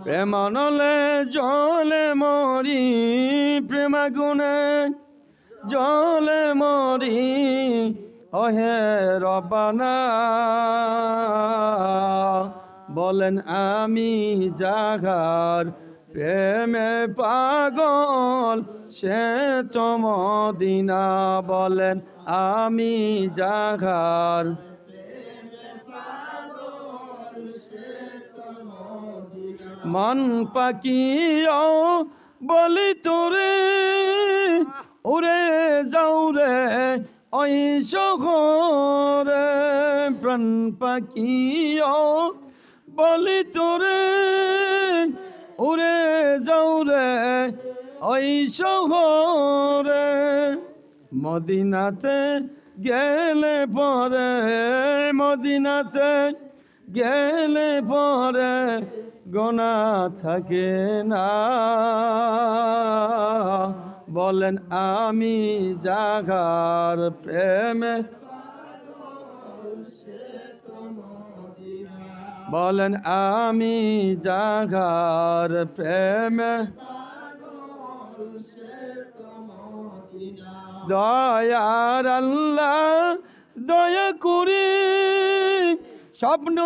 প্রেমানলে জলে মরি, প্রেমাগুনে জলে মরি, ওহে রব্বানা। বলেন আমি যাহার প্রেমে পাগল, সে তো মদিনা। বলেন আমি যাহার মন পাকিও বলি তোরে, উড়ে যাও রে ওই শহরে। প্রাণ পাকিও বলি তোরে, উড়ে যাও রে ওই শহরে। মদিনাতে গেলে পরে, মদিনাতে গেলে পরে গোনা থাকে না। বলেন আমি যাহার প্রেমে, বলেন আমি যাহার প্রেমে, দয়ার আল্লাহ দয়া করে স্বপ্ন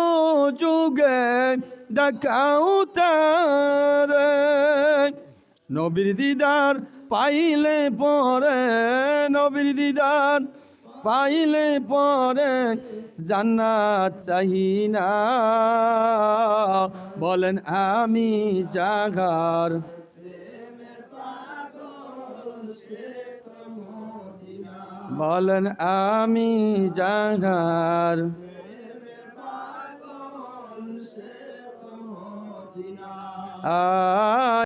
যুগে দেখাও তারে। নবীর দিদার পাইলে পরে, নবীর দিদার পাইলে পরে জান্নাত চাহি না। বলেন আমি যাহার, বলেন আমি যাহার